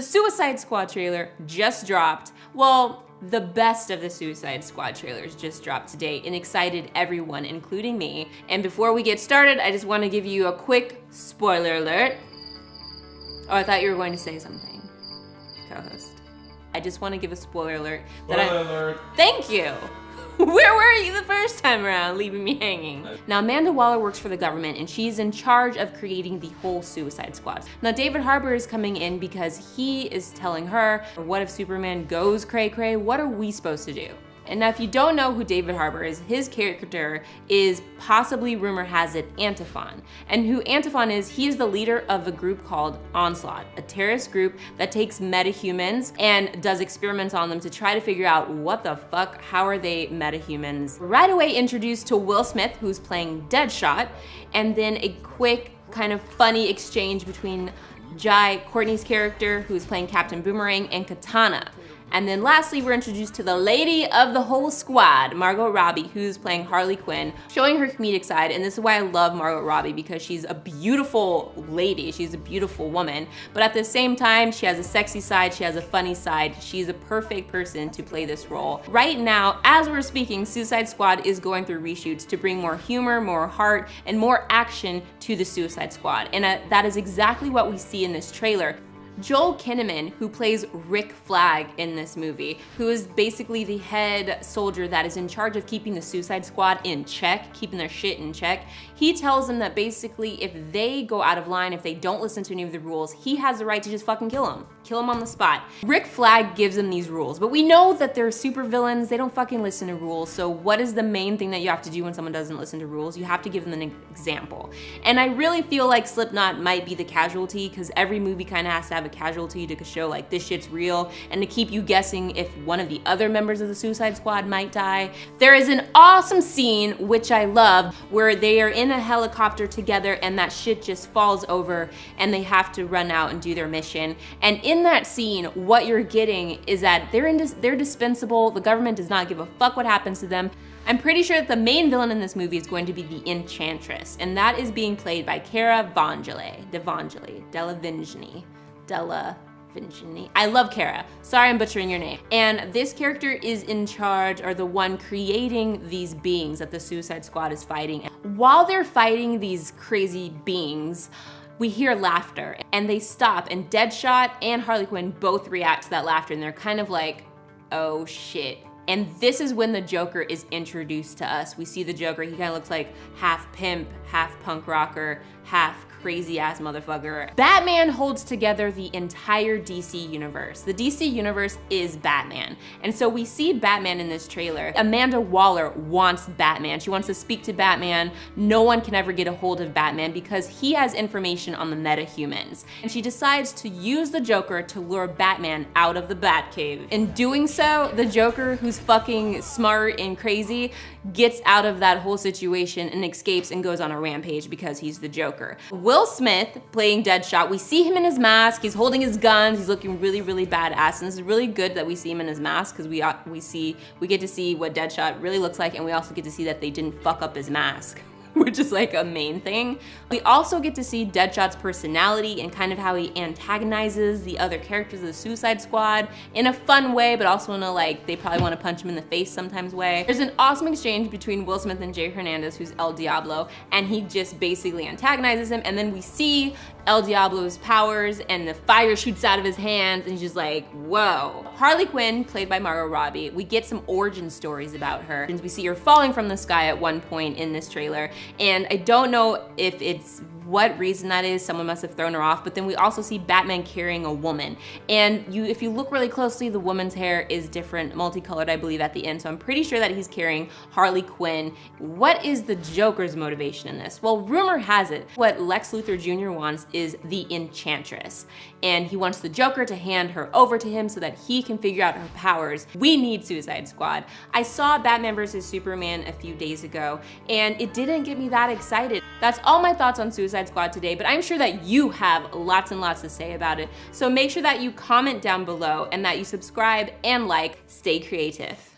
the Suicide Squad trailer just dropped. Well, the best of the Suicide Squad trailers just dropped today and excited everyone, including me. And before we get started, I just want to give you a quick spoiler alert. Oh, I thought you were going to say something, co-host. I just want to give a spoiler alert. Spoiler alert. Thank you. Where were you the first time around, leaving me hanging? Now, Amanda Waller works for the government, and she's in charge of creating the whole Suicide Squad. Now, David Harbour is coming in because he is telling her, what if Superman goes cray-cray? What are we supposed to do? And now, if you don't know who David Harbour is, his character is possibly, rumor has it, Antiphon. And who Antiphon is, he is the leader of a group called Onslaught, a terrorist group that takes metahumans and does experiments on them to try to figure out what the fuck, how are they metahumans. Right away introduced to Will Smith, who's playing Deadshot, and then a quick kind of funny exchange between Jai Courtney's character, who's playing Captain Boomerang, and Katana. And then lastly, we're introduced to the lady of the whole squad, Margot Robbie, who's playing Harley Quinn, showing her comedic side. And this is why I love Margot Robbie, because she's a beautiful lady. She's a beautiful woman. But at the same time, she has a sexy side. She has a funny side. She's a perfect person to play this role. Right now, as we're speaking, Suicide Squad is going through reshoots to bring more humor, more heart, and more action to the Suicide Squad. And that is exactly what we see in this trailer. Joel Kinnaman, who plays Rick Flag in this movie, who is basically the head soldier that is in charge of keeping the Suicide Squad in check, keeping their shit in check, he tells them that basically if they go out of line, if they don't listen to any of the rules, he has the right to just fucking kill them. Kill them on the spot. Rick Flag gives them these rules, but we know that they're super villains. They don't fucking listen to rules. So what is the main thing that you have to do when someone doesn't listen to rules? You have to give them an example. And I really feel like Slipknot might be the casualty, because every movie kind of has to have a casualty to show like this shit's real and to keep you guessing if one of the other members of the Suicide Squad might die. There is an awesome scene, which I love, where they are in a helicopter together and that shit just falls over and they have to run out and do their mission. And in that scene, what you're getting is that they're dispensable. The government does not give a fuck what happens to them. I'm pretty sure that the main villain in this movie is going to be the Enchantress, and that is being played by Cara Delevingne. I love Cara. Sorry I'm butchering your name. And this character is in charge, or the one creating these beings that the Suicide Squad is fighting. While they're fighting these crazy beings, we hear laughter, and they stop, and Deadshot and Harley Quinn both react to that laughter, and they're kind of like, oh shit. And this is when the Joker is introduced to us. We see the Joker, he kind of looks like half pimp, half punk rocker, half crazy ass motherfucker. Batman holds together the entire DC universe. The DC universe is Batman. And so we see Batman in this trailer. Amanda Waller wants Batman. She wants to speak to Batman. No one can ever get a hold of Batman because he has information on the metahumans. And she decides to use the Joker to lure Batman out of the Batcave. In doing so, the Joker, who's fucking smart and crazy, gets out of that whole situation and escapes and goes on a rampage because he's the Joker. Will Smith playing Deadshot, we see him in his mask, he's holding his guns, he's looking really, really badass, and this is really good that we see him in his mask because we get to see what Deadshot really looks like, and we also get to see that they didn't fuck up his mask, which is like a main thing. We also get to see Deadshot's personality and kind of how he antagonizes the other characters of the Suicide Squad in a fun way, but also in a like, they probably want to punch him in the face sometimes way. There's an awesome exchange between Will Smith and Jay Hernandez, who's El Diablo, and he just basically antagonizes him, and then we see El Diablo's powers and the fire shoots out of his hands, and he's just like, whoa. Harley Quinn, played by Margot Robbie, we get some origin stories about her. And we see her falling from the sky at one point in this trailer, and I don't know if it's what reason that is. Someone must have thrown her off, but then we also see Batman carrying a woman. And if you look really closely, the woman's hair is different, multicolored, I believe, at the end. So I'm pretty sure that he's carrying Harley Quinn. What is the Joker's motivation in this? Well, rumor has it, what Lex Luthor Jr. wants is the Enchantress. And he wants the Joker to hand her over to him so that he can figure out her powers. We need Suicide Squad. I saw Batman vs. Superman a few days ago, and it didn't get me that excited. That's all my thoughts on Suicide Squad today, but I'm sure that you have lots and lots to say about it. So make sure that you comment down below and that you subscribe and like. Stay creative.